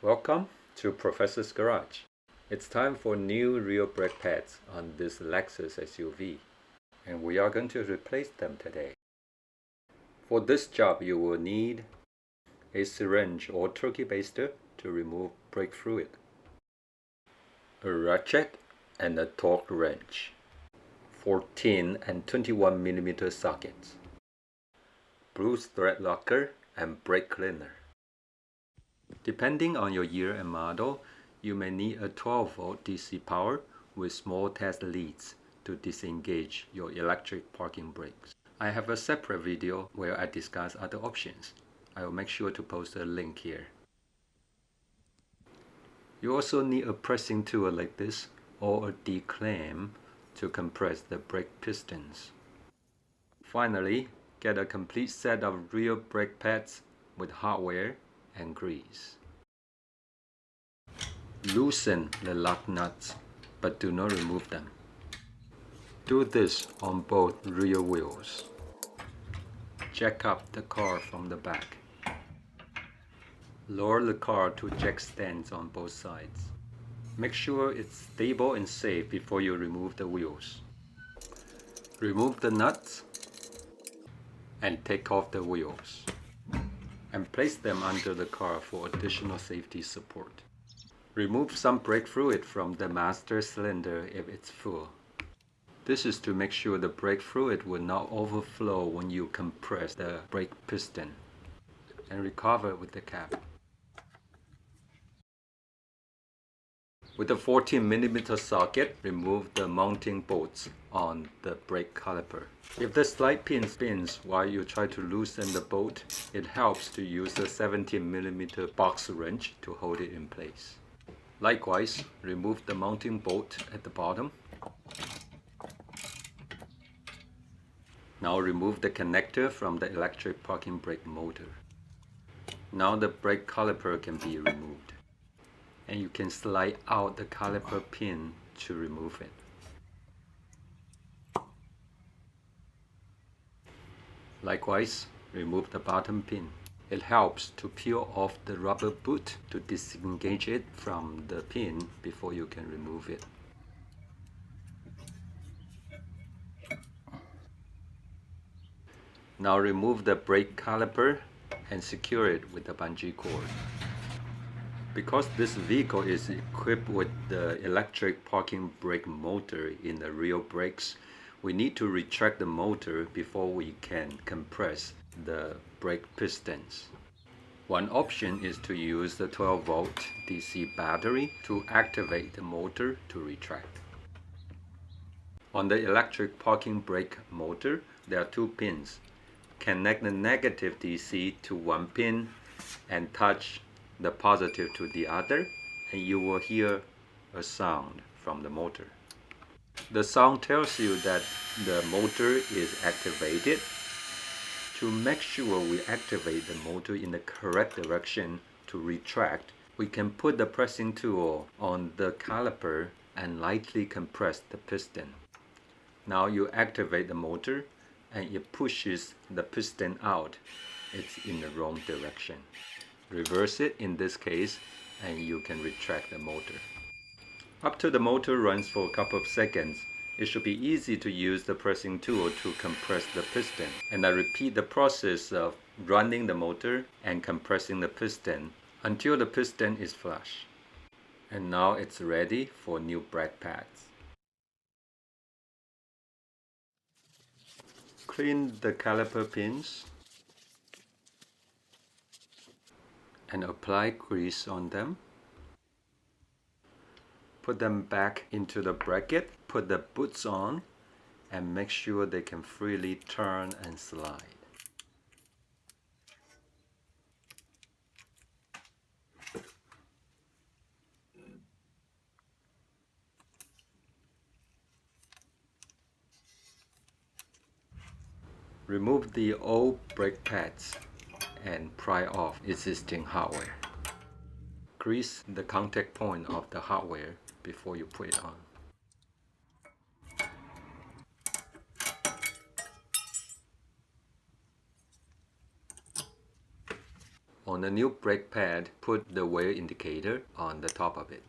Welcome to Professor's Garage. It's time for new rear brake pads on this Lexus SUV, and we are going to replace them today. For this job, you will need a syringe or turkey baster to remove brake fluid, a ratchet and a torque wrench, 14 and 21 mm sockets, bruise thread locker and brake cleaner. Depending on your year and model, you may need a 12-volt DC power with small test leads to disengage your electric parking brakes. I have a separate video where I discuss other options. I will make sure to post a link here. You also need a pressing tool like this or a D-clamp to compress the brake pistons. Finally, get a complete set of rear brake pads with hardware and grease. Loosen the lock nuts, but do not remove them. Do this on both rear wheels. Jack up the car from the back. Lower the car to jack stands on both sides. Make sure it's stable and safe before you remove the wheels. Remove the nuts and take off the wheels, and place them under the car for additional safety support. Remove some brake fluid from the master cylinder if it's full. This is to make sure the brake fluid will not overflow when you compress the brake piston, and recover with the cap. With the 14 mm socket, remove the mounting bolts on the brake caliper. If the slide pin spins while you try to loosen the bolt, it helps to use a 17 mm box wrench to hold it in place. Likewise, remove the mounting bolt at the bottom. Now remove the connector from the electric parking brake motor. Now the brake caliper can be removed, and you can slide out the caliper pin to remove it. Likewise, remove the bottom pin. It helps to peel off the rubber boot to disengage it from the pin before you can remove it. Now remove the brake caliper and secure it with a bungee cord. Because this vehicle is equipped with the electric parking brake motor in the rear brakes, we need to retract the motor before we can compress the brake pistons. One option is to use the 12-volt DC battery to activate the motor to retract. On the electric parking brake motor, there are two pins. Connect the negative DC to one pin and touch the positive to the other, and you will hear a sound from the motor. The sound tells you that the motor is activated. To make sure we activate the motor in the correct direction to retract, we can put the pressing tool on the caliper and lightly compress the piston. Now you activate the motor and it pushes the piston out. It's in the wrong direction. Reverse it in this case and you can retract the motor. Up to the motor runs for a couple of seconds, it should be easy to use the pressing tool to compress the piston. And I repeat the process of running the motor and compressing the piston until the piston is flush. And now it's ready for new brake pads. Clean the caliper pins and apply grease on them. Put them back into the bracket, put the boots on, and make sure they can freely turn and slide. Remove the old brake pads and pry off existing hardware. Grease the contact point of the hardware before you put it on. On the new brake pad, put the wear indicator on the top of it.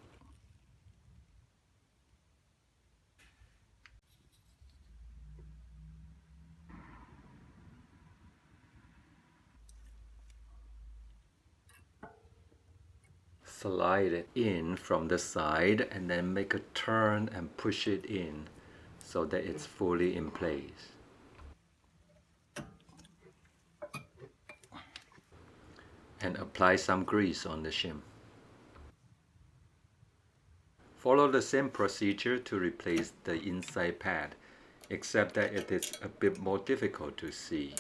Slide it in from the side and then make a turn and push it in so that it's fully in place. And apply some grease on the shim. Follow the same procedure to replace the inside pad, except that it is a bit more difficult to see.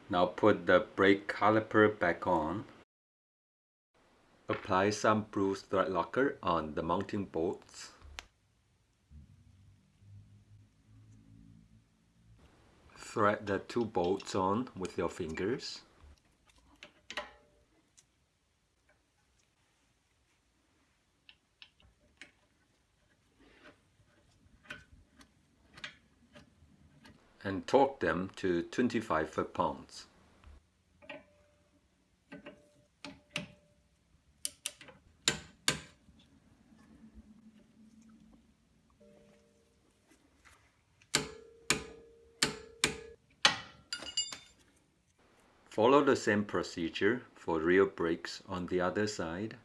Now put the brake caliper back on. Apply some bruised thread locker on the mounting bolts. Thread the 2 bolts on with your fingers. And torque them to 25 foot-pounds. Follow the same procedure for rear brakes on the other side.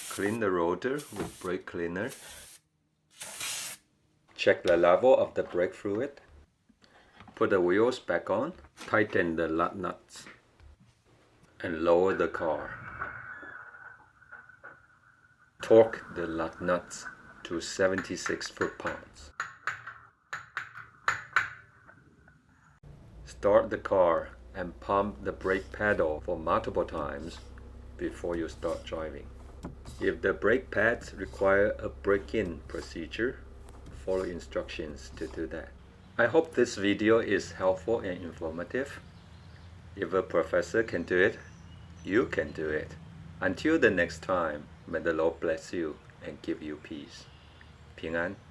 Clean the rotor with brake cleaner. Check the level of the brake fluid. Put the wheels back on. Tighten the lug nuts and lower the car. Torque the lug nuts to 76 foot-pounds. Start the car and pump the brake pedal for multiple times before you start driving. If the brake pads require a break-in procedure, follow instructions to do that. I hope this video is helpful and informative. If a professor can do it, you can do it. Until the next time, may the Lord bless you and give you peace. 平安。